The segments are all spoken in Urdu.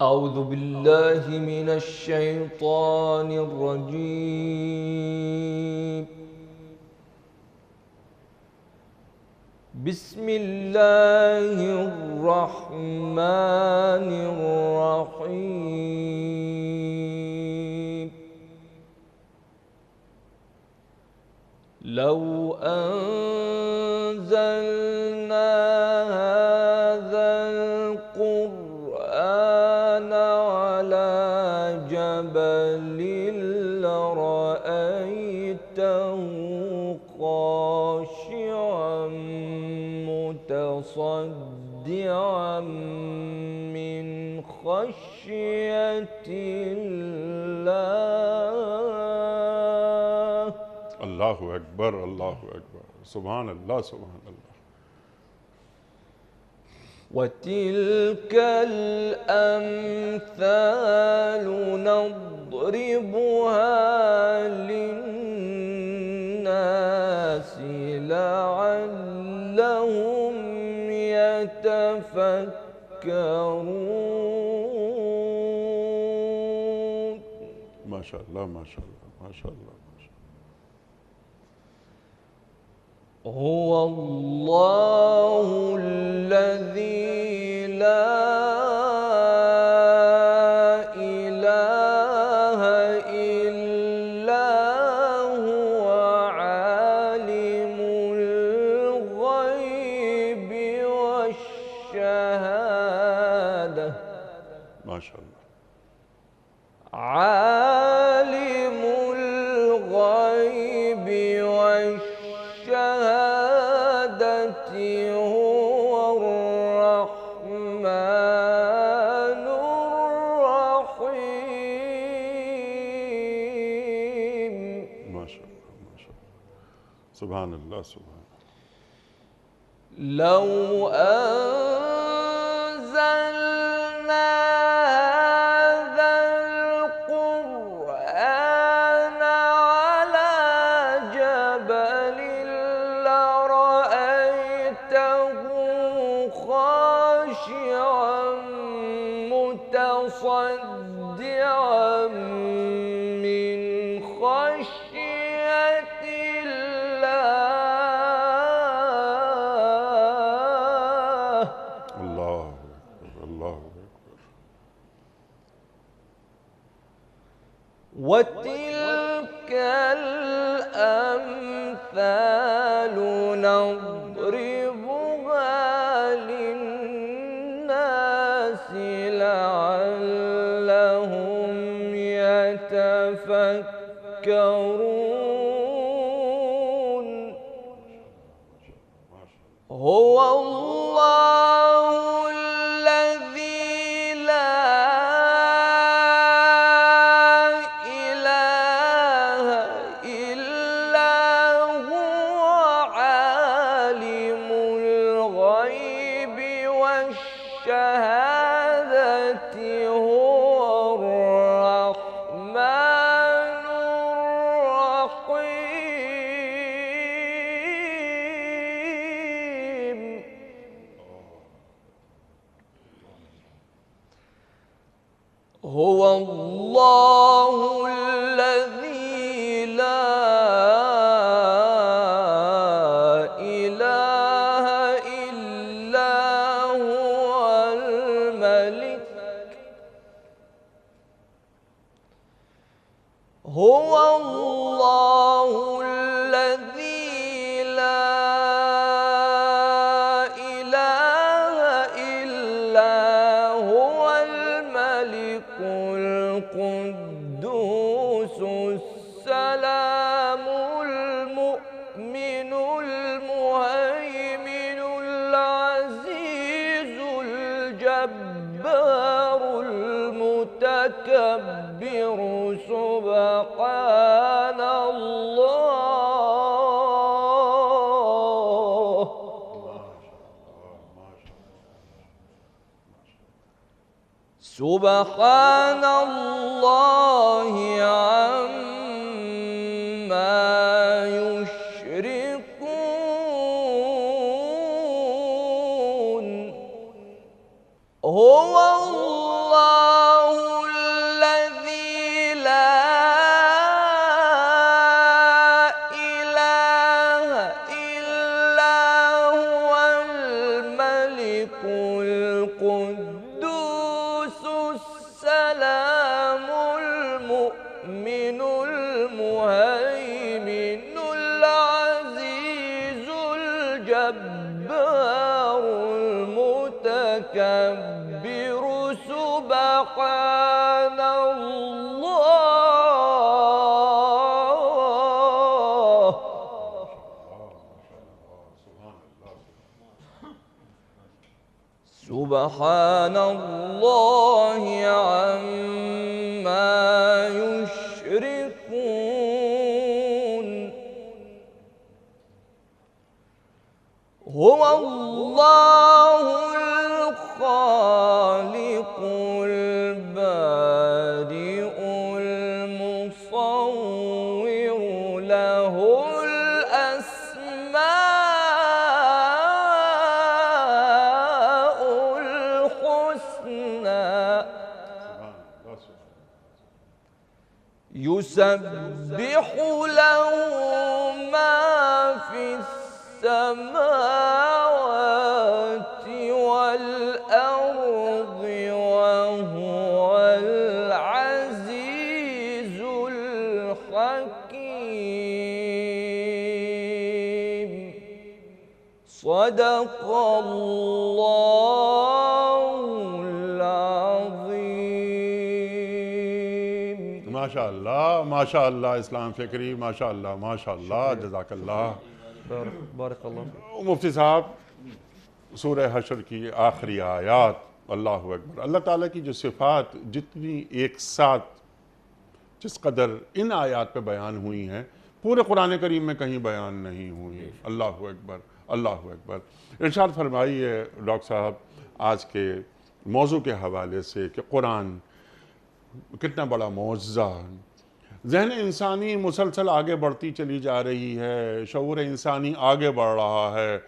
أعوذ بالله من الشيطان الرجيم. بسم الله الرحمن الرحيم. لو أنزلنا هذا القرآن على جبل لرأيته خاشعا متصدعا من خشية الله. الله أكبر، الله أكبر، سبحان الله، سبحان الله. وتلك الأمثال نضربها للناس لعلهم يتفكرون. ما شاء الله، ما شاء الله، ما شاء الله، ما شاء الله. هو الله الذي لا إله إلا هو عالم الغيب والشهادة. ما شاء الله. عالم الغيب والشهادة هو الرحمن الرحيم. ما شاء الله، ما شاء الله، سبحان الله، سبحان الله. لو أنزلنا هذا القرآن على جبل لرأيته خاشعا متصدعا من خشية الله. الله أكبر، الله أكبر. وتلك الأمثال نضربها للناس لعلهم يتفكرون. هو الله الذي لا إله إلا هو عالم الغيب والشهادة هو الرحمن الرحيم. هو الله الذي لا إله إلا هو الملك. هو الله الذي لا إله إلا هو الملك القدوس السلام المؤمن المهيمن العزيز الجبار المتكبر سبحان الله. سبحان الله عما يشركون. هو الله الجبار المتكبر سبحان الله سبحان الله عما يشركون هو الله الخالق البارئ المصور له الأسماء الحسنى يسبح له ما في السماوات والأرض وهو العزيز الحكيم صدق الله العظيم ماشاء اللہ اسلام فکری، ماشاء اللہ جزاک اللہ۔ بارک اللہ۔ مفتی صاحب، سورہ حشر کی آخری آیات، اللہ اکبر، اللہ تعالیٰ کی جو صفات جتنی ایک ساتھ جس قدر ان آیات پہ بیان ہوئی ہیں پورے قرآن کریم میں کہیں بیان نہیں ہوئی۔ اللہ اکبر، اللہ اکبر۔ ارشاد فرمائیے ڈاکٹر صاحب آج کے موضوع کے حوالے سے کہ قرآن کتنا بڑا معجزہ، ذہن انسانی مسلسل آگے بڑھتی چلی جا رہی ہے، شعور انسانی آگے بڑھ رہا ہے،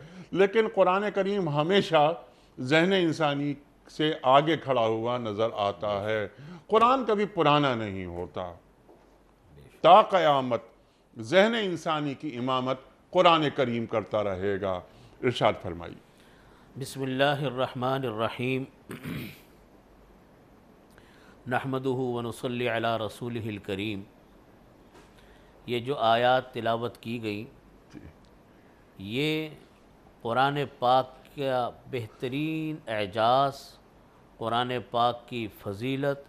لیکن قرآن کریم ہمیشہ ذہن انسانی سے آگے کھڑا ہوا نظر آتا ہے۔ قرآن کبھی پرانا نہیں ہوتا، تا قیامت ذہن انسانی کی امامت قرآن کریم کرتا رہے گا۔ ارشاد فرمائیے۔ بسم اللہ الرحمن الرحیم، نحمدہ ونصلی علی رسولہ الکریم۔ یہ جو آیات تلاوت کی گئی یہ قرآن پاک کا بہترین اعجاز، قرآن پاک کی فضیلت،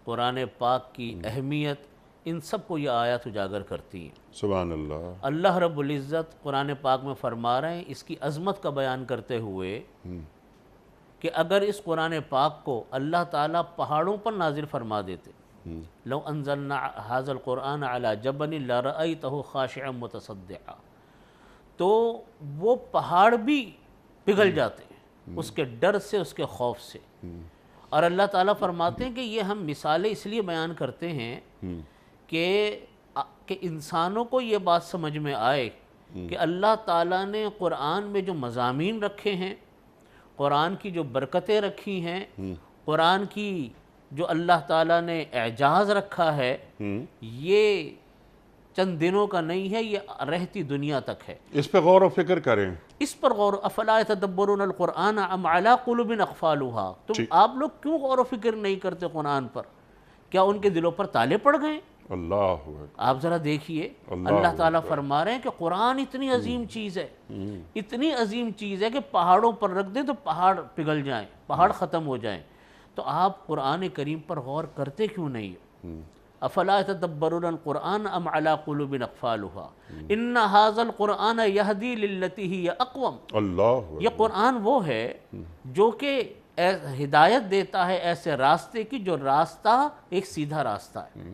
قرآن پاک کی اہمیت، ان سب کو یہ آیات اجاگر کرتی ہیں۔ سبحان اللہ۔ اللہ رب العزت قرآن پاک میں فرما رہے ہیں اس کی عظمت کا بیان کرتے ہوئے کہ اگر اس قرآن پاک کو اللہ تعالیٰ پہاڑوں پر نازل فرما دیتے، لو انزلنا هذا القرآن على جبل لرأيته خاشعا متصدعا، تو وہ پہاڑ بھی پگھل جاتے ہیں اس کے ڈر سے، اس کے خوف سے۔ اور اللہ تعالیٰ فرماتے ہیں کہ یہ ہم مثالیں اس لیے بیان کرتے ہیں کہ انسانوں کو یہ بات سمجھ میں آئے کہ اللہ تعالیٰ نے قرآن میں جو مضامین رکھے ہیں، قرآن کی جو برکتیں رکھی ہیں، قرآن کی جو اللہ تعالیٰ نے اعجاز رکھا ہے، یہ چند دنوں کا نہیں ہے، یہ رہتی دنیا تک ہے۔ اس پہ غور و فکر کریں، اس پر غور، افلا یتدبرون القرآن ام علی قلوب اقفالها، تم آپ لوگ کیوں غور و فکر نہیں کرتے قرآن پر؟ کیا ان کے دلوں پر تالے پڑ گئے؟ اللہ آپ ذرا دیکھیے، اللہ تعالیٰ فرما رہے ہیں کہ قرآن اتنی عظیم چیز ہے، اتنی عظیم چیز ہے کہ پہاڑوں پر رکھ دیں تو پہاڑ پگھل جائیں، پہاڑ ختم ہو جائیں، تو آپ قرآن کریم پر غور کرتے کیوں نہیں؟ افلا یتدبرون القرآن ام علی قلوب اقفالها ان ھذا القرآن یہدی للتی ہی اقوم۔ اللہ یہ قرآن وہ ہے جو کہ ہدایت دیتا ہے ایسے راستے کی جو راستہ ایک سیدھا راستہ ہے۔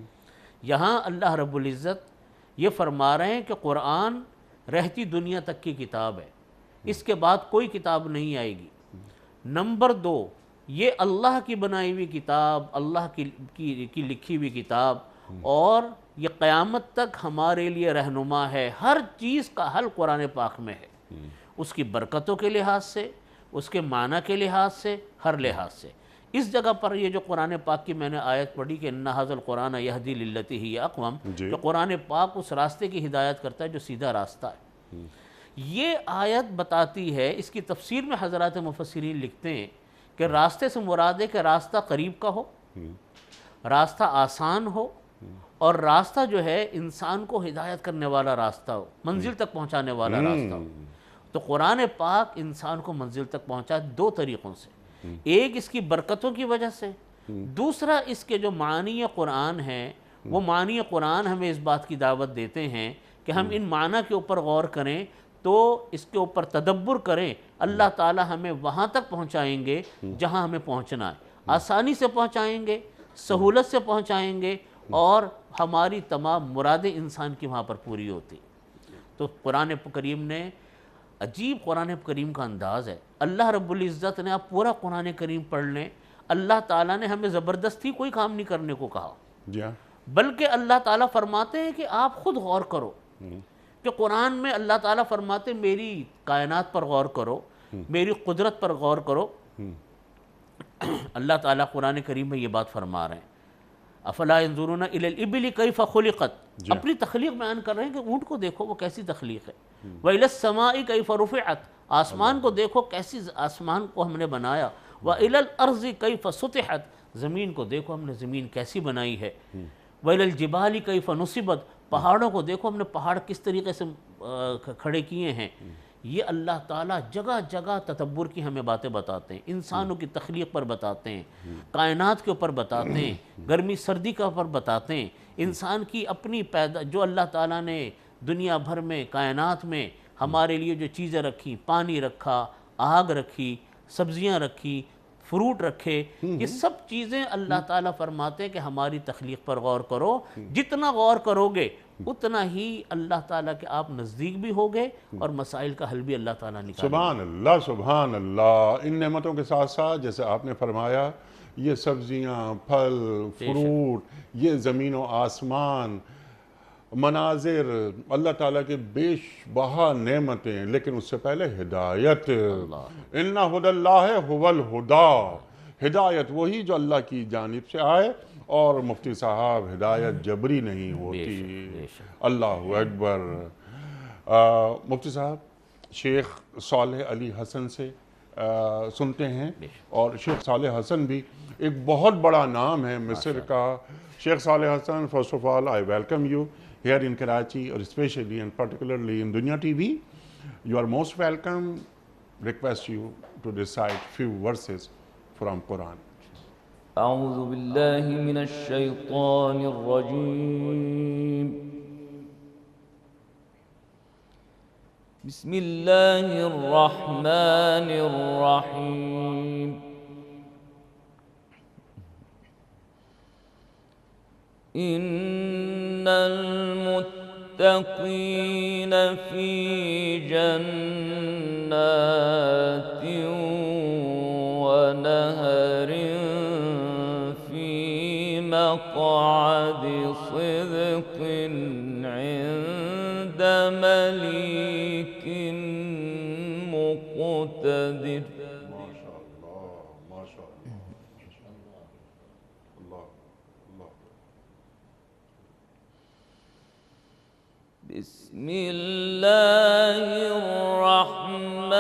یہاں اللہ رب العزت یہ فرما رہے ہیں کہ قرآن رہتی دنیا تک کی کتاب ہے، اس کے بعد کوئی کتاب نہیں آئے گی۔ نمبر 2، یہ اللہ کی بنائی ہوئی کتاب، اللہ کی لکھی ہوئی کتاب، اور یہ قیامت تک ہمارے لیے رہنما ہے۔ ہر چیز کا حل قرآن پاک میں ہے، اس کی برکتوں کے لحاظ سے، اس کے معنی کے لحاظ سے، ہر لحاظ سے۔ اس جگہ پر یہ جو قرآن پاک کی میں نے آیت پڑھی کہ ان ھذا القرآن یہدی للتی ہی اقوم، کہ قرآن پاک اس راستے کی ہدایت کرتا ہے جو سیدھا راستہ ہے۔ یہ آیت بتاتی ہے، اس کی تفسیر میں حضرات مفسرین لکھتے ہیں کہ راستے سے مراد ہے کہ راستہ قریب کا ہو، راستہ آسان ہو، اور راستہ جو ہے انسان کو ہدایت کرنے والا راستہ ہو، منزل تک پہنچانے والا راستہ ہو۔ تو قرآن پاک انسان کو منزل تک پہنچا دو طریقوں سے، ایک اس کی برکتوں کی وجہ سے، دوسرا اس کے جو معنی قرآن ہیں وہ معنی قرآن ہمیں اس بات کی دعوت دیتے ہیں کہ ہم ان معنی کے اوپر غور کریں، تو اس کے اوپر تدبر کریں، اللہ تعالی ہمیں وہاں تک پہنچائیں گے جہاں ہمیں پہنچنا ہے، آسانی سے پہنچائیں گے، سہولت سے پہنچائیں گے، اور ہماری تمام مرادیں انسان کی وہاں پر پوری ہوتی۔ تو قرآن کریم نے عجیب قرآن کریم کا انداز ہے۔ اللہ رب العزت نے، آپ پورا قرآن کریم پڑھ لیں، اللہ تعالیٰ نے ہمیں زبردستی کوئی کام نہیں کرنے کو کہا، جی ہاں، بلکہ اللہ تعالیٰ فرماتے ہیں کہ آپ خود غور کرو، کہ قرآن میں اللہ تعالیٰ فرماتے ہیں میری کائنات پر غور کرو، میری قدرت پر غور کرو۔ اللہ تعالیٰ قرآن کریم میں یہ بات فرما رہے ہیں، افلا ينظرون الى الابل کیف خلقت، اپنی تخلیق بیان کر رہے ہیں کہ اونٹ کو دیکھو وہ کیسی تخلیق ہے، وَإِلَى السَّمَاءِ كَيْفَ رُفِعَتْ، آسمان کو دیکھو کیسی آسمان کو ہم نے بنایا، وَإِلَى الْأَرْضِ كَيْفَ سُطِحَتْ، زمین کو دیکھو ہم نے زمین کیسی بنائی ہے، وَإِلَى الْجِبَالِ كَيْفَ نُصِبَتْ، پہاڑوں کو دیکھو ہم نے پہاڑ کس طریقے سے کھڑے کیے ہیں۔ یہ اللہ تعالیٰ جگہ جگہ تدبر کی ہمیں باتیں بتاتے ہیں، انسانوں کی تخلیق پر بتاتے ہیں، کائنات کے اوپر بتاتے ہیں، گرمی سردی کے اوپر بتاتے ہیں، انسان کی اپنی جو اللہ تعالیٰ نے دنیا بھر میں کائنات میں ہمارے لیے جو چیزیں رکھی، پانی رکھا، آگ رکھی، سبزیاں رکھی، فروٹ رکھے، یہ سب چیزیں اللہ تعالیٰ فرماتے ہیں کہ ہماری تخلیق پر غور کرو، جتنا غور کرو گے اتنا ہی اللہ تعالیٰ کے آپ نزدیک بھی ہوگے اور مسائل کا حل بھی اللہ تعالیٰ نکالے۔ سبحان اللہ، سبحان اللہ۔ ان نعمتوں کے ساتھ ساتھ جیسے آپ نے فرمایا، یہ سبزیاں، پھل، فروٹ، یہ زمین و آسمان، مناظر، اللہ تعالیٰ کے بیش بہا نعمتیں، لیکن اس سے پہلے ہدایت۔ اِنَّ هُدَى اللَّهِ هُوَ الْهُدَى، ہدایت وہی جو اللہ کی جانب سے آئے، اور مفتی صاحب ہدایت جبری نہیں ہوتی۔ اللہ اکبر۔ مفتی صاحب شیخ صالح علی حسن سے سنتے ہیں، اور شیخ صالح حسن بھی ایک بہت بڑا نام ہے مصر کا۔ شیخ صالح حسن، first of all I welcome you here in Karachi, or especially and particularly in Dunya TV. You are most welcome. Request you to recite few verses from Quran. أعوذ بالله من الشيطان الرجيم. بسم الله الرحمن الرحيم. إن المتقين في جنات ونهر في مقعد صدق عند مليك مقتدر. بسم الله الرحمن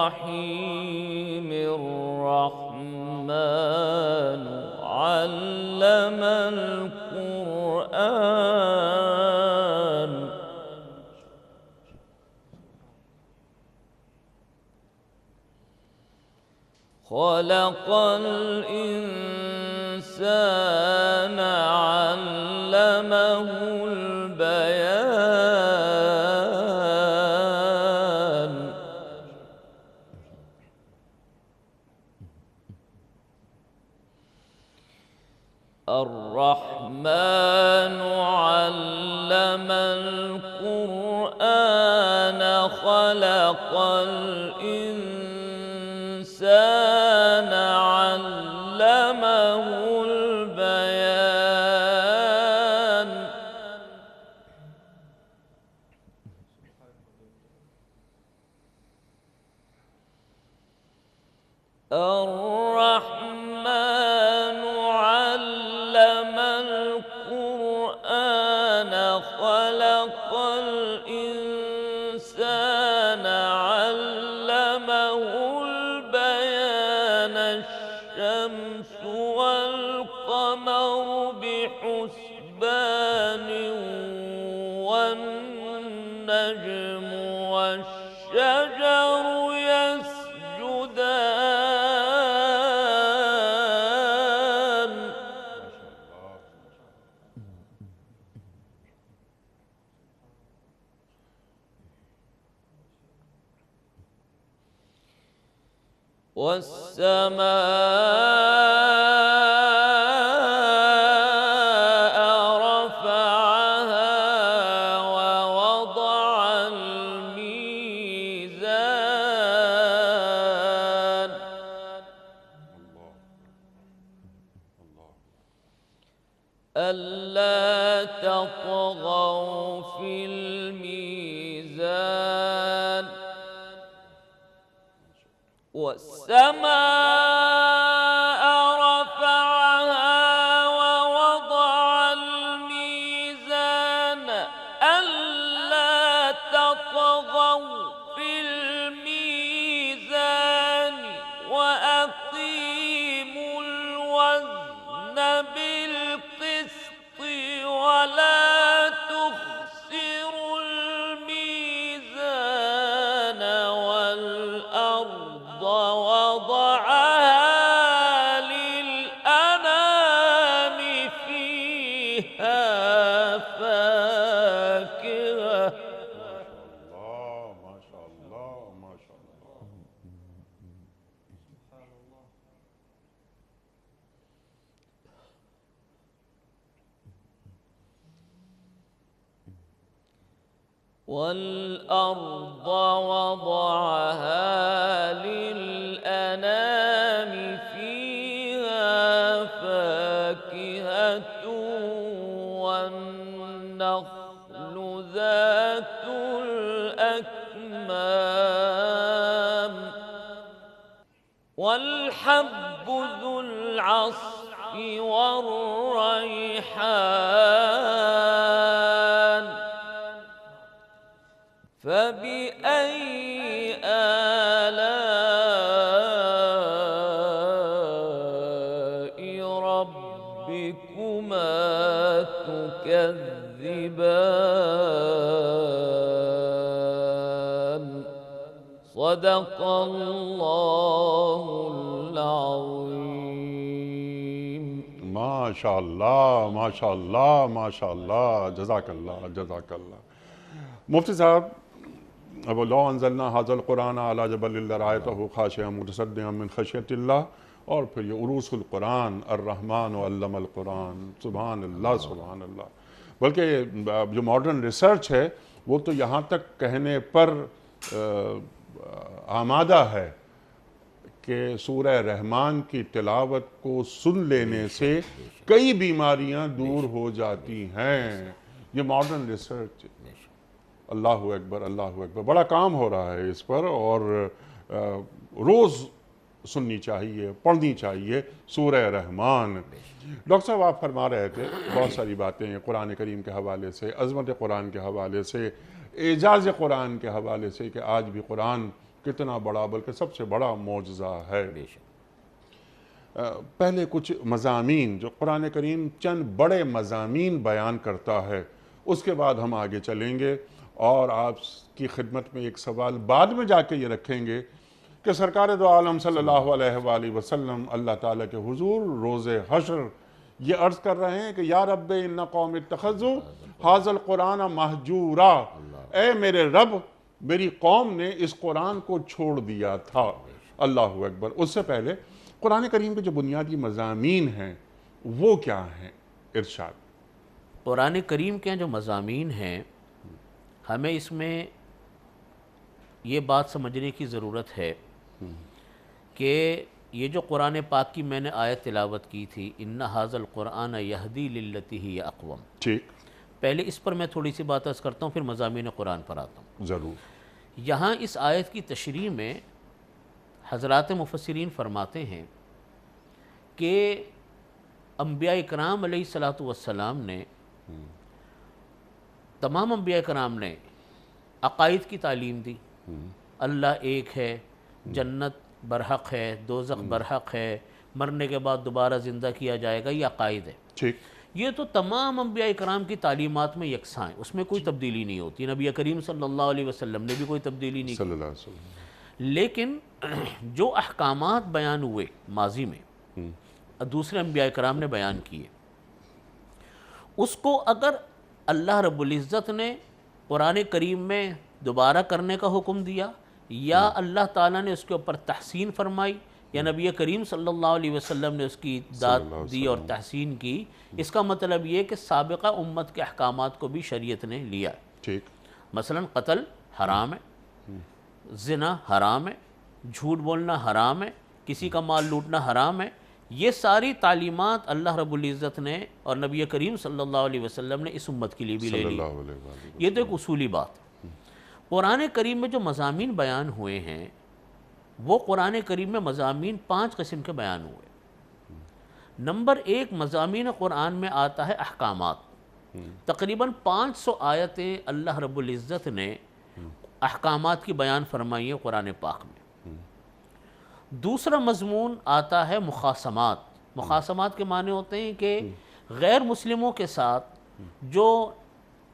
الرحيم. الرحمن علم القرآن. خلق الإنسان علمه البيان. الرحمن علم القرآن. خلق الإنسان علمه البيان. الرحمن علم القرآن. خلق الإنسان علمه البيان. الشمس والقمر بحسبان والنجم والنجم والشجر يسجدان والسماء رفعها ووضع الميزان ألا تطغوا في الميزان والسماء رفعها ووضع الميزان ألا تطغوا في الميزان وأقيموا الوزن بالقسط ولا تخسروا الميزان والأرض وضعها للأنام فيها فاكهة ما شاء الله ما شاء الله. والأرض وضعها للأنام فيها فاكهة والنخل ذات الأكمام والحب ذو العصف والريحان فبأي آلاء ربكما تكذبان صدق الله العظيم. ما شاء الله ما شاء الله ما شاء الله. جزاک اللہ جزاک اللہ. مفتی صاحب، اب لو انزلنا هذا القرآن على جبل لرأيته خاشعا متصدعا من خشیۃ اللہ، اور پھر یہ عروس القرآن، الرحمن علم القرآن. سبحان اللہ سبحان اللہ. بلکہ جو ماڈرن ریسرچ ہے وہ تو یہاں تک کہنے پر آمادہ ہے کہ سورہ رحمان کی تلاوت کو سن لینے سے کئی بیماریاں دور ہو جاتی ہیں. یہ ماڈرن ریسرچ. اللہ اکبر اللہ اکبر. بڑا کام ہو رہا ہے اس پر، اور روز سننی چاہیے، پڑھنی چاہیے سورہ رحمان. ڈاکٹر صاحب، آپ فرما رہے تھے بہت ساری باتیں قرآن کریم کے حوالے سے، عظمت قرآن کے حوالے سے، اعجاز قرآن کے حوالے سے کہ آج بھی قرآن کتنا بڑا، بلکہ سب سے بڑا معجزہ ہے. پہلے کچھ مضامین جو قرآن کریم چند بڑے مضامین بیان کرتا ہے، اس کے بعد ہم آگے چلیں گے اور آپ کی خدمت میں ایک سوال بعد میں جا کے یہ رکھیں گے کہ سرکار دو عالم صلی اللہ علیہ وآلہ وسلم اللہ تعالیٰ کے حضور روز حشر یہ عرض کر رہے ہیں کہ یا رب ان قوم اتخذوا ھذا القرآن مہجورا. اے میرے رب، میری قوم نے اس قرآن کو چھوڑ دیا تھا. اللہ اکبر. اس سے پہلے قرآن کریم کے جو بنیادی مضامین ہیں وہ کیا ہیں؟ ارشاد. قرآن کریم کے جو مضامین ہیں، ہمیں اس میں یہ بات سمجھنے کی ضرورت ہے کہ یہ جو قرآن پاک کی میں نے آیت تلاوت کی تھی، ان ھذا القرآن یہدی للتی ہی اقوم، ٹھیک، پہلے اس پر میں تھوڑی سی بات عرض کرتا ہوں، پھر مضامین قرآن پر آتا ہوں. ضرور. یہاں اس آیت کی تشریح میں حضرات مفسرین فرماتے ہیں کہ انبیاء کرام علیہ السلام نے، تمام انبیاء کرام نے عقائد کی تعلیم دی. اللہ ایک ہے، جنت برحق ہے، دوزخ برحق ہے، مرنے کے بعد دوبارہ زندہ کیا جائے گا، یہ عقائد ہے. ٹھیک. یہ تو تمام انبیاء کرام کی تعلیمات میں یکساں ہیں، اس میں کوئی تبدیلی نہیں ہوتی، نبی کریم صلی اللہ علیہ وسلم نے بھی کوئی تبدیلی نہیں صلی اللہ علیہ وسلم. کی. لیکن جو احکامات بیان ہوئے ماضی میں دوسرے انبیاء کرام نے بیان کیے، اس کو اگر اللہ رب العزت نے قرآن کریم میں دوبارہ کرنے کا حکم دیا، یا اللہ تعالیٰ نے اس کے اوپر تحسین فرمائی، یا نبی کریم صلی اللہ علیہ وسلم نے اس کی داد دی اور تحسین کی، اس کا مطلب یہ کہ سابقہ امت کے احکامات کو بھی شریعت نے لیا ہے. ٹھیک. مثلا قتل حرام ہے، زنا حرام ہے، جھوٹ بولنا حرام ہے، کسی کا مال لوٹنا حرام ہے. یہ ساری تعلیمات اللہ رب العزت نے اور نبی کریم صلی اللہ علیہ وسلم نے اس امت کے لیے بھی لے لی. یہ تو ایک اصولی بات ہے. قرآن کریم میں جو مضامین بیان ہوئے ہیں، وہ قرآن کریم میں مضامین 5 قسم کے بیان ہوئے. نمبر 1 مضامین قرآن میں آتا ہے احکامات. تقریباً 500 آیتیں اللہ رب العزت نے احکامات کی بیان فرمائی ہے قرآن پاک میں. دوسرا مضمون آتا ہے مخاصمات. مخاصمات کے معنی ہوتے ہیں کہ غیر مسلموں کے ساتھ جو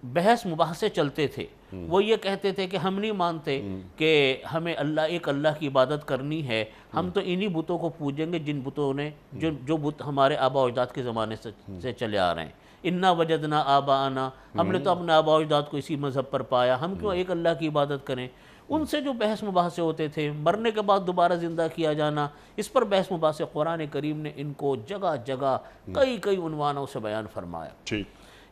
بحث مباحثے چلتے تھے، وہ یہ کہتے تھے کہ ہم نہیں مانتے کہ ہمیں ایک اللہ کی عبادت کرنی ہے، ہم تو انہی بتوں کو پوجیں گے جن بتوں نے جو بت ہمارے آبا و اجداد کے زمانے سے چلے آ رہے ہیں. انا وجدنا آباءنا، ہم نے تو اپنے آبا و اجداد کو اسی مذہب پر پایا، ہم کیوں ایک اللہ کی عبادت کریں. ان سے جو بحث مباحثے ہوتے تھے، مرنے کے بعد دوبارہ زندہ کیا جانا، اس پر بحث مباحثے قرآن کریم نے ان کو جگہ جگہ کئی عنوانوں سے بیان فرمایا.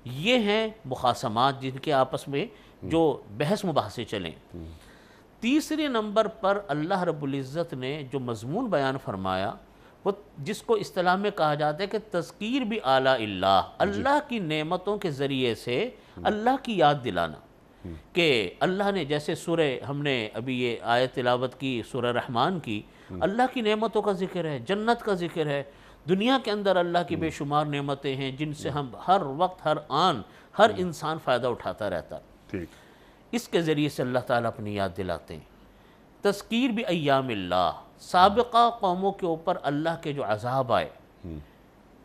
یہ ہیں مخاصمات جن کے آپس میں جو بحث مباحثے چلیں. تیسرے نمبر پر اللہ رب العزت نے جو مضمون بیان فرمایا، وہ جس کو اصطلاح میں کہا جاتا ہے کہ تذکیر بھی اعلیٰ اللہ، اللہ کی نعمتوں کے ذریعے سے اللہ کی یاد دلانا. کہ اللہ نے جیسے سورہ ہم نے ابھی یہ آیت تلاوت کی سورہ رحمان کی، اللہ کی نعمتوں کا ذکر ہے، جنت کا ذکر ہے. دنیا کے اندر اللہ کی بے شمار نعمتیں ہیں جن سے ہم ہر وقت ہر آن ہر انسان فائدہ اٹھاتا رہتا. اس کے ذریعے سے اللہ تعالیٰ اپنی یاد دلاتے ہیں. تذکیر بھی ایام اللہ، سابقہ قوموں کے اوپر اللہ کے جو عذاب آئے،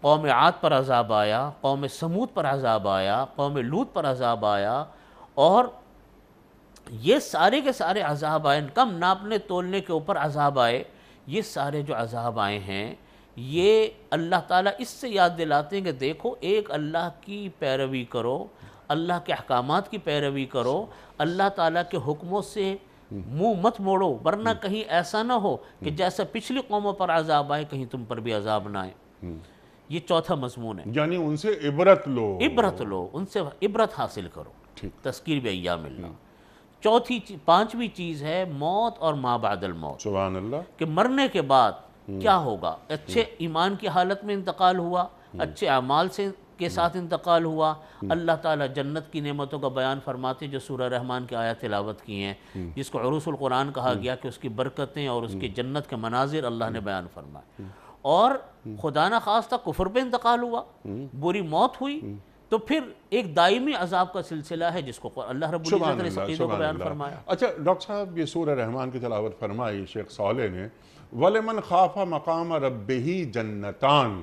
قوم عاد پر عذاب آیا، قوم سمود پر عذاب آیا، قوم لوط پر عذاب آیا، اور یہ سارے کے سارے عذاب آئے، کم ناپنے تولنے کے اوپر عذاب آئے. یہ سارے جو عذاب آئے ہیں، یہ اللہ تعالیٰ اس سے یاد دلاتے ہیں کہ دیکھو ایک اللہ کی پیروی کرو، اللہ کے احکامات کی پیروی کرو، اللہ تعالیٰ کے حکموں سے منہ مت موڑو، ورنہ کہیں ایسا نہ ہو کہ جیسا پچھلی قوموں پر عذاب آئے کہیں تم پر بھی عذاب نہ آئے. یہ چوتھا مضمون ہے. یعنی ان سے عبرت لو، ان سے عبرت حاصل کرو. تذکیر بھی ایام اللہ. پانچویں چیز ہے موت اور ما بعد الموت. سبحان اللہ. کہ مرنے کے بعد کیا ہوگا. اچھے ایمان کی حالت میں انتقال ہوا، اچھے اعمال کے ساتھ انتقال ہوا. اللہ تعالیٰ جنت کی نعمتوں کا بیان فرماتے جو سورہ رحمان کی آیات تلاوت کی ہیں، جس کو عروس القرآن کہا گیا، کہ اس کی برکتیں اور اس کی جنت کے مناظر اللہ نے بیان فرمائے. اور خدا نہ خواستہ کفر پہ انتقال ہوا، بری موت ہوئی، تو پھر ایک دائمی عذاب کا سلسلہ ہے جس کو اللہ رب العزت نے عقیدوں کو بیان فرمایا. اچھا ڈاکٹر صاحب، یہ سورہ رحمان کی تلاوت فرمائی شیخ صالح نے، وَلِمَنْ خَافَ مَقَامَ رَبِّهِ جَنَّتَانِ،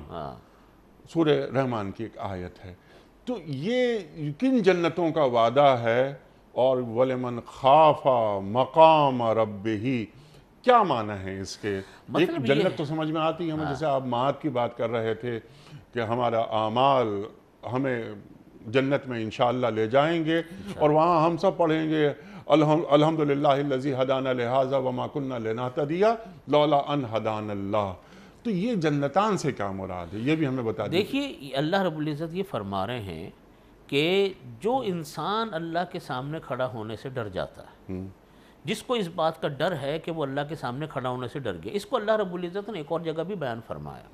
سورہ رحمان کی ایک آیت ہے. تو یہ کن جنتوں کا وعدہ ہے؟ اور وَلِمَنْ خَافَ مَقَامَ رَبِّهِ کیا معنی ہے اس کے؟ ایک جنت تو سمجھ میں آتی ہے ہمیں، جیسے آپ معاد کی بات کر رہے تھے کہ ہمارا اعمال ہمیں جنت میں انشاءاللہ لے جائیں گے، اور وہاں ہم سب پڑھیں گے الحمدللہ الذی ہدانا لہذا وما کننا لنہتدی لولا ان ہدانا اللہ. تو یہ جنتان سے کیا مراد ہے، یہ بھی ہمیں بتا دیجیے. دیکھیے اللہ رب العزت یہ فرما رہے ہیں کہ جو انسان اللہ کے سامنے کھڑا ہونے سے ڈر جاتا ہے، جس کو اس بات کا ڈر ہے کہ وہ اللہ کے سامنے کھڑا ہونے سے ڈر گیا، اس کو اللہ رب العزت نے ایک اور جگہ بھی بیان فرمایا.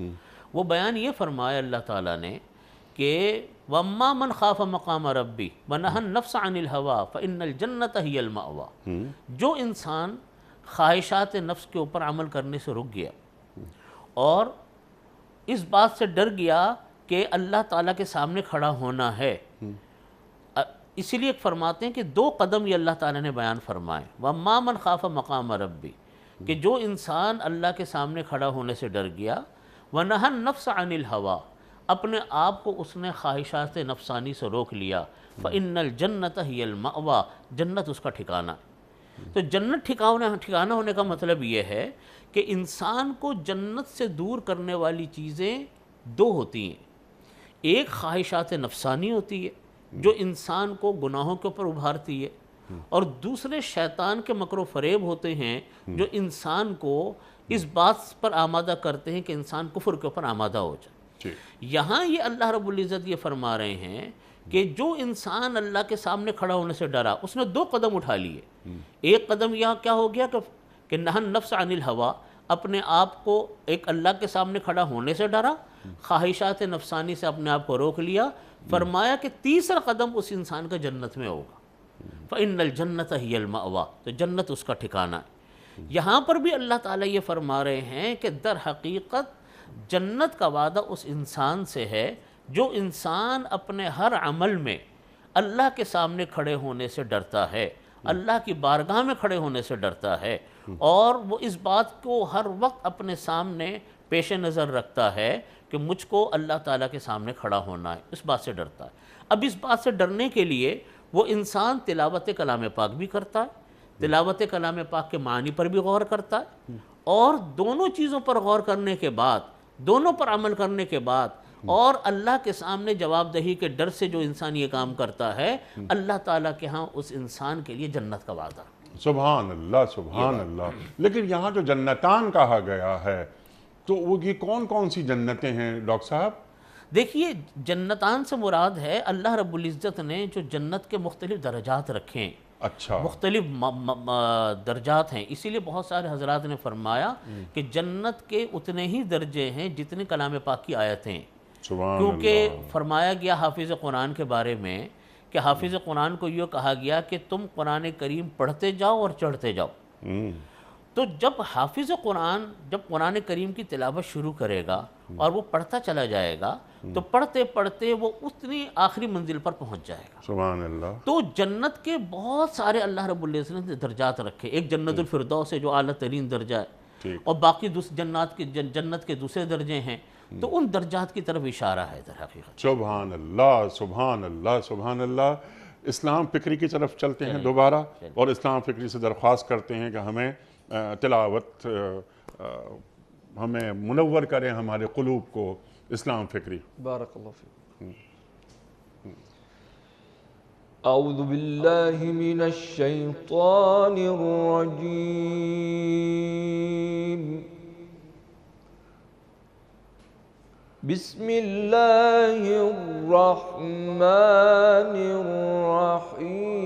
وہ بیان یہ فرمایا اللہ تعالیٰ نے کہ وَأَمَّا مَنْ خَافَ مَقَامَ رَبِّهِ وَنَهَى النَّفْسَ عَنِ الْهَوَىٰ فَإِنَّ الْجَنَّةَ هِيَ الْمَأْوَىٰ. جو انسان خواہشات نفس کے اوپر عمل کرنے سے رک گیا اور اس بات سے ڈر گیا کہ اللہ تعالیٰ کے سامنے کھڑا ہونا ہے، اسی لیے فرماتے ہیں کہ 2 قدم یہ اللہ تعالیٰ نے بیان فرمائے. وَأَمَّا مَنْ خَافَ مَقَامَ رَبِّهِ، کہ جو انسان اللہ کے سامنے کھڑا ہونے سے ڈر گیا، وَنَهَى النَّفْسَ عَنِ الْهَوَىٰ، اپنے آپ کو اس نے خواہشات نفسانی سے روک لیا، فَإِنَّ الْجَنَّةَ هِيَ الْمَأْوَى، جنت اس کا ٹھکانہ ہے۔ تو جنت ٹھکانہ ہونے کا مطلب یہ ہے کہ انسان کو جنت سے دور کرنے والی چیزیں دو ہوتی ہیں، ایک خواہشات نفسانی ہوتی ہے جو انسان کو گناہوں کے اوپر ابھارتی ہے، اور دوسرے شیطان کے مکر و فریب ہوتے ہیں جو انسان کو اس بات پر آمادہ کرتے ہیں کہ انسان کفر کے اوپر آمادہ ہو جائے۔ یہاں یہ اللہ رب العزت یہ فرما رہے ہیں کہ جو انسان اللہ کے سامنے کھڑا ہونے سے ڈرا، اس نے دو قدم اٹھا لیے۔ ایک قدم یہاں کیا ہو گیا کہ نہى النفس عن الہوا، اپنے آپ کو ایک اللہ کے سامنے کھڑا ہونے سے ڈرا، خواہشات نفسانی سے اپنے آپ کو روک لیا۔ فرمایا کہ تیسرا قدم اس انسان کا جنت میں ہوگا، فَإِنَّ الْجَنَّةَ هِيَ الْمَأْوَى، تو جنت اس کا ٹھکانہ ہے۔ یہاں پر بھی اللہ تعالیٰ یہ فرما رہے ہیں کہ در حقیقت جنت کا وعدہ اس انسان سے ہے جو انسان اپنے ہر عمل میں اللہ کے سامنے کھڑے ہونے سے ڈرتا ہے، اللہ کی بارگاہ میں کھڑے ہونے سے ڈرتا ہے، اور وہ اس بات کو ہر وقت اپنے سامنے پیش نظر رکھتا ہے کہ مجھ کو اللہ تعالیٰ کے سامنے کھڑا ہونا ہے، اس بات سے ڈرتا ہے۔ اب اس بات سے ڈرنے کے لیے وہ انسان تلاوت کلام پاک بھی کرتا ہے، تلاوت کلام پاک کے معنی پر بھی غور کرتا ہے، اور دونوں چیزوں پر غور کرنے کے بعد، دونوں پر عمل کرنے کے بعد، اور اللہ کے سامنے جواب دہی کے ڈر سے جو انسان یہ کام کرتا ہے، اللہ تعالیٰ کے ہاں اس انسان کے لیے جنت کا وعدہ۔ سبحان اللہ، سبحان اللہ۔ لیکن یہاں جو جنتان کہا گیا ہے تو وہ یہ کون کون سی جنتیں ہیں ڈاکٹر صاحب؟ دیکھیے، جنتان سے مراد ہے اللہ رب العزت نے جو جنت کے مختلف درجات رکھے ہیں، اچھا، مختلف درجات ہیں، اسی لیے بہت سارے حضرات نے فرمایا کہ جنت کے اتنے ہی درجے ہیں جتنے کلام پاک کی آیتیں ہیں، سبحان کیونکہ اللہ۔ فرمایا گیا حافظ قرآن کے بارے میں کہ حافظ قرآن کو یہ کہا گیا کہ تم قرآن کریم پڑھتے جاؤ اور چڑھتے جاؤ۔ تو جب حافظ قرآن جب قرآن کریم کی تلاوت شروع کرے گا اور وہ پڑھتا چلا جائے گا تو پڑھتے پڑھتے وہ اتنی آخری منزل پر پہنچ جائے گا۔ سبحان اللہ۔ تو جنت کے بہت سارے اللہ رب العزت نے درجات رکھے، ایک جنت الفردوس ہے جو اعلیٰ ترین درجہ ہے، اور باقی جنت کے دوسرے درجے ہیں، تو ان درجات کی طرف اشارہ ہے در حقیقت۔ سبحان اللہ، سبحان اللہ، سبحان اللہ۔ اسلام فکری کی طرف چلتے ہیں دوبارہ، اور اسلام فکری سے درخواست کرتے ہیں کہ ہمیں تلاوت ہمیں منور کریں ہمارے قلوب کو اسلام فکری۔ بارک اللہ فیکم۔ اعوذ باللہ من الشیطان الرجیم، بسم اللہ الرحمن الرحیم،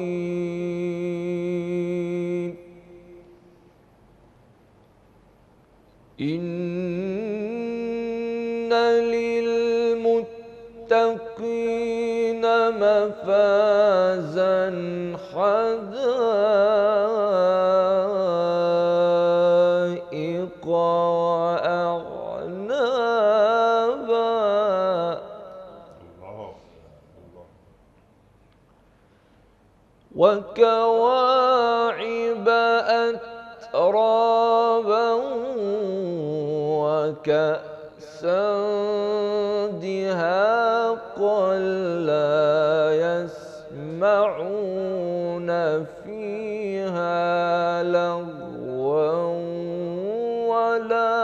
ان للمتقین مفازا حدائق وأعنابا وكواعب أترابا وكأسا دهاقا لا يسمعون فيها لغوا ولا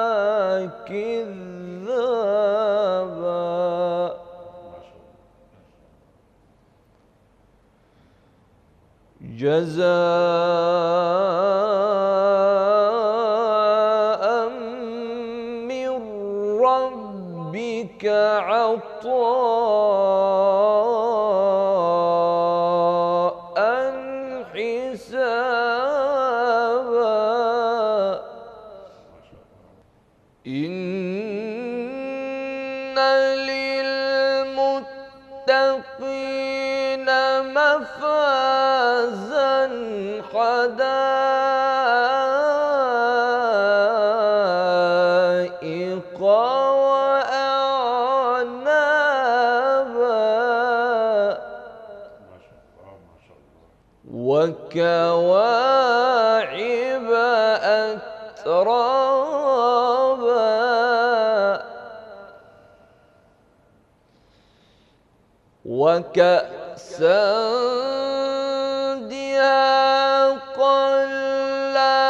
كذابا جزاء من ربك عطاء حسابا إن للمتقين مفازا حدائق وأعنابا وكواعب أترابا وكأسا دهاقا لا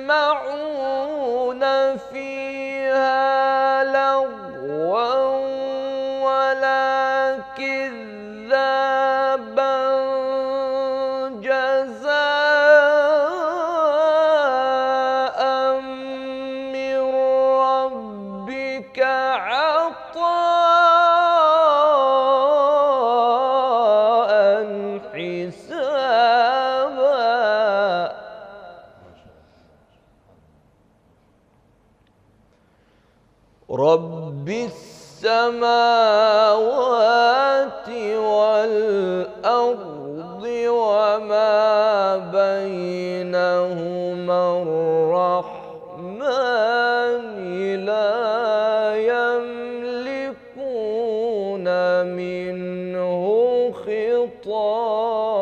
يسمعون فيها لغوا ولا كذابا جزاء من ربك عطاء حسابا. رب السماوات والأرض وما بينهما الرحمن لا يملكون منه خطابا.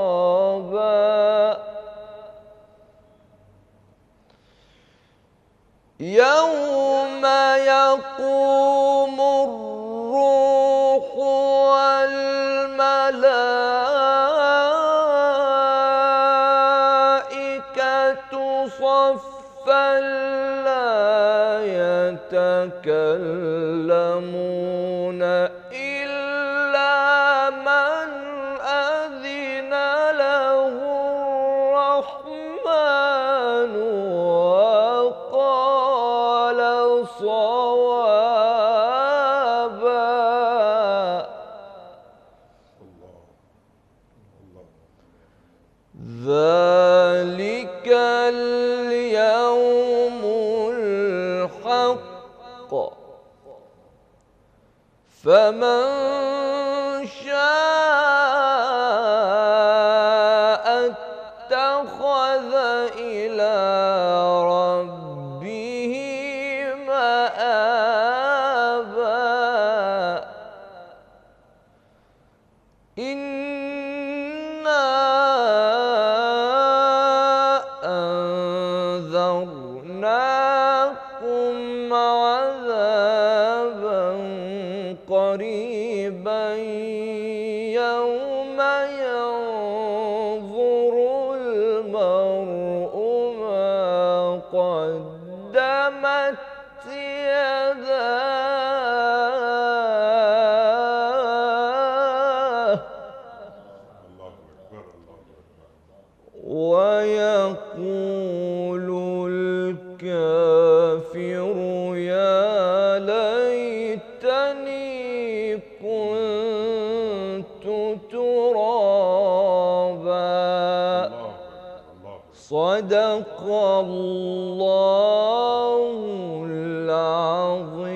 يوم يقوم الروح والملائكة صفا لا يتكلمون إلا من أذن له الرحمن وقال صوابا. ذلك اليوم الحق فمن شاء اتخذ إلى ربه مآبا. إنا أنذرناكم عذابا قريبا يوم ينظر المرء ما قدمت يداه ويقول الكافر يا ليتني كنت ترابا. صدق الله العظيم.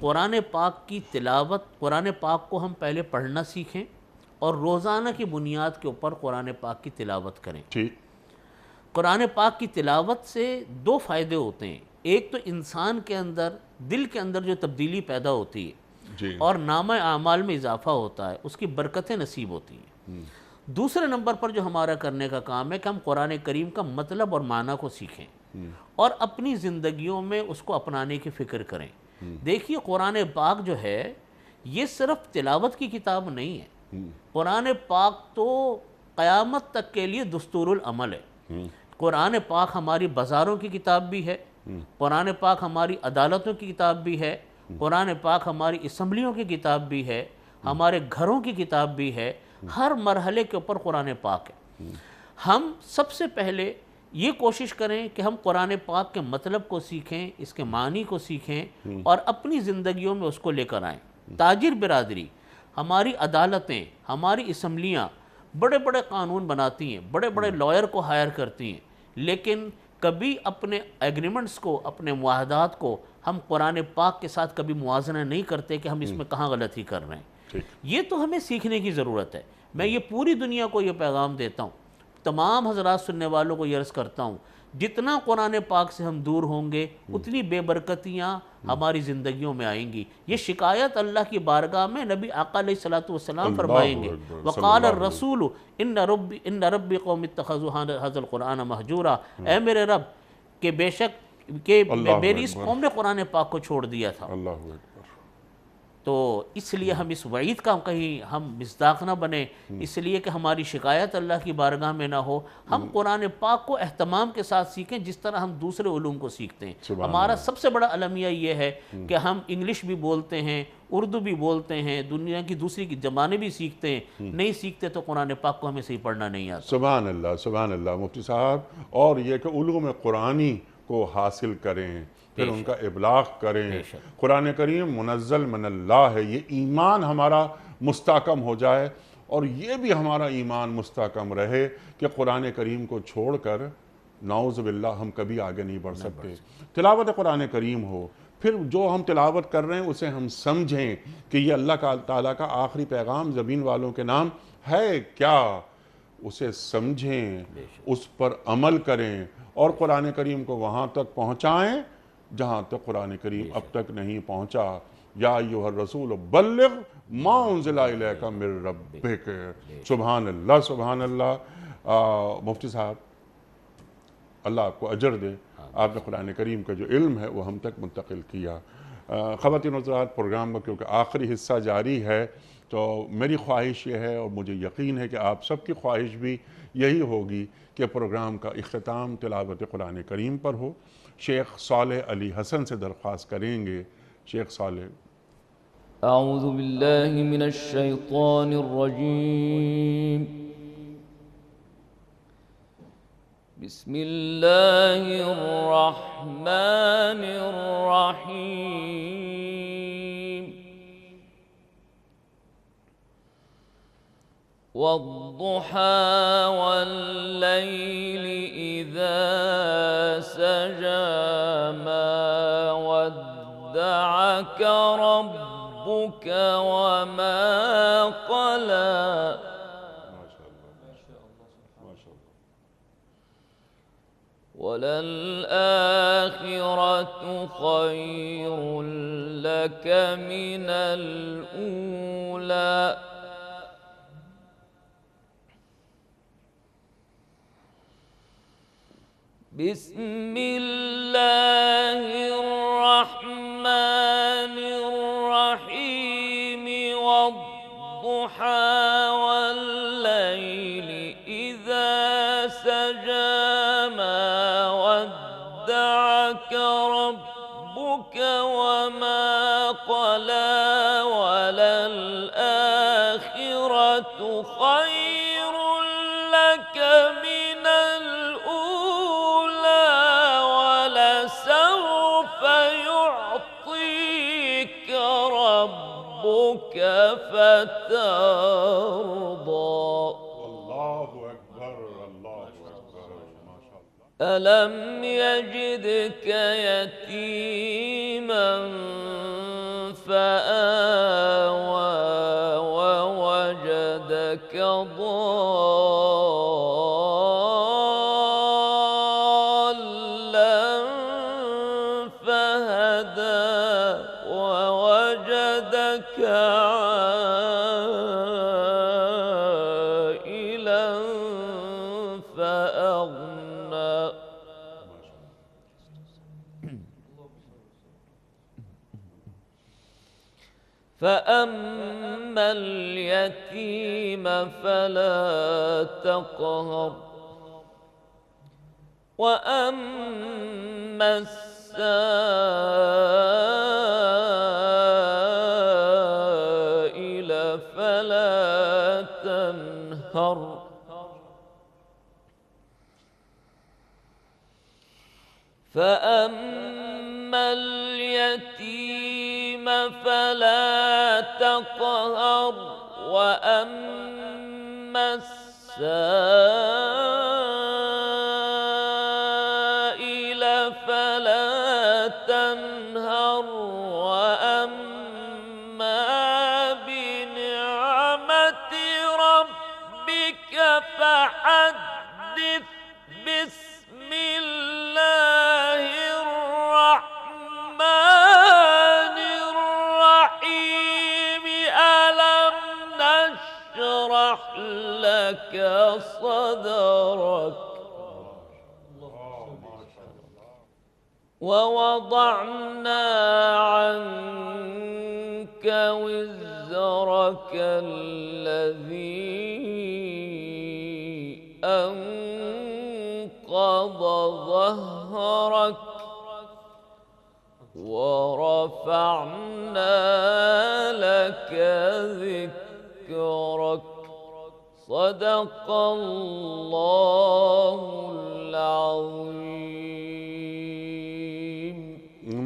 قرآن پاک کی تلاوت، قرآن پاک کو ہم پہلے پڑھنا سیکھیں اور روزانہ کی بنیاد کے اوپر قرآن پاک کی تلاوت کریں۔ ٹھیک۔ قرآن پاک کی تلاوت سے دو فائدے ہوتے ہیں، ایک تو انسان کے اندر، دل کے اندر جو تبدیلی پیدا ہوتی ہے جی اور نامہ اعمال میں اضافہ ہوتا ہے، اس کی برکتیں نصیب ہوتی ہیں۔ دوسرے نمبر پر جو ہمارا کرنے کا کام ہے کہ ہم قرآن کریم کا مطلب اور معنی کو سیکھیں اور اپنی زندگیوں میں اس کو اپنانے کی فکر کریں۔ دیکھیے قرآن پاک جو ہے یہ صرف تلاوت کی کتاب نہیں ہے، قرآن پاک تو قیامت تک کے لیے دستور العمل ہے۔ قرآن پاک ہماری بازاروں کی کتاب بھی ہے، قرآن پاک ہماری عدالتوں کی کتاب بھی ہے، قرآن پاک ہماری اسمبلیوں کی کتاب بھی ہے، ہمارے گھروں کی کتاب بھی ہے۔ ہر مرحلے کے اوپر قرآن پاک ہے۔ ہم سب سے پہلے یہ کوشش کریں کہ ہم قرآن پاک کے مطلب کو سیکھیں، اس کے معنی کو سیکھیں اور اپنی زندگیوں میں اس کو لے کر آئیں۔ تاجر برادری، ہماری عدالتیں، ہماری اسمبلیاں بڑے بڑے قانون بناتی ہیں، بڑے بڑے لائر کو ہائر کرتی ہیں، لیکن کبھی اپنے ایگریمنٹس کو، اپنے معاہدات کو ہم قرآن پاک کے ساتھ کبھی موازنہ نہیں کرتے کہ ہم اس میں کہاں غلطی کر رہے ہیں۔ یہ تو ہمیں سیکھنے کی ضرورت ہے۔ میں یہ پوری دنیا کو یہ پیغام دیتا ہوں، تمام حضرات سننے والوں کو یہ عرض کرتا ہوں، جتنا قرآن پاک سے ہم دور ہوں گے اتنی بے برکتیاں ہماری زندگیوں میں آئیں گی۔ یہ شکایت اللہ کی بارگاہ میں نبی آقا علیہ الصلوۃ والسلام فرمائیں گے، وقال الرسول ان ربی قوم اتخذوا ھذا القرآن مہجورا، اے میرے رب کہ بے شک کہ میری اس قوم نے قرآن پاک کو چھوڑ دیا تھا۔ اللہ اکبر۔ تو اس لیے ہم اس وعید کا کہیں ہم مصداق نہ بنیں، اس لیے کہ ہماری شکایت اللہ کی بارگاہ میں نہ ہو۔ ہم قرآن پاک کو اہتمام کے ساتھ سیکھیں جس طرح ہم دوسرے علوم کو سیکھتے ہیں۔ ہمارا سب سے بڑا المیہ یہ ہے کہ ہم انگلش بھی بولتے ہیں، اردو بھی بولتے ہیں، دنیا کی دوسری کی زبانیں بھی سیکھتے ہیں، نہیں سیکھتے تو قرآن پاک کو ہمیں صحیح پڑھنا نہیں آتا۔ سبحان اللہ، سبحان اللہ مفتی صاحب۔ اور یہ کہ علوم قرآنی کو حاصل کریں، پھر ان کا ابلاغ کریں۔ قرآن کریم منزل من اللہ ہے، یہ ایمان ہمارا مستحکم ہو جائے اور یہ بھی ہمارا ایمان مستحکم رہے کہ قرآن کریم کو چھوڑ کر نعوذ باللہ ہم کبھی آگے نہیں بڑھ سکتے۔ تلاوت قرآن کریم ہو، پھر جو ہم تلاوت کر رہے ہیں اسے ہم سمجھیں کہ یہ اللہ تعالیٰ کا آخری پیغام زمین والوں کے نام ہے کیا، اسے سمجھیں، اس پر عمل کریں اور قرآن کریم کو وہاں تک پہنچائیں جہاں تک قرآن کریم اب تک نہیں پہنچا۔ یا ایھا الرسول بلغ ما انزل الیک من ربک۔ سبحان اللہ، سبحان اللہ۔ مفتی صاحب اللہ آپ کو اجر دے، آپ نے قرآن کریم کا جو علم ہے وہ ہم تک منتقل کیا۔ خواتین و حضرات، پروگرام کا کیونکہ آخری حصہ جاری ہے تو میری خواہش یہ ہے اور مجھے یقین ہے کہ آپ سب کی خواہش بھی یہی ہوگی کہ پروگرام کا اختتام تلاوت قرآن کریم پر ہو۔ شیخ صالح علی حسن سے درخواست کریں گے۔ شیخ صالح۔ اعوذ باللہ من الشیطان الرجیم، بسم اللہ الرحمن الرحیم۔ والضحى والليل إذا سجى ما ودعك ربك وما قلى وللآخرة خير لك من الأولى بسم الله الرحمن الرحيم والضحى والليل إذا سجى ما ودعك ربك وما قلى وللآخرة خير لك من الأولى ولسوف يعطيك ربك فترضى اللہ اکبر، اللہ اکبر، ماشاء اللہ۔ ألم يجدك يتيما فآوى ووجدك ضالا فهدى ووجدك عائلا فأغنى. فأما اليتيم فلا تقهر وأما السائل فلا تنهر. فأما اليتيم فلا تقهر وأما السائل فلا تنهر وأما بنعمة ربك فحدث. بسم الله الرحمن الرحيم. ألم نشرح لك صدرك ووضعنا عنك وزرك الذي أنقض ظهرك ورفعنا لك ذكرك. صدق الله العظيم.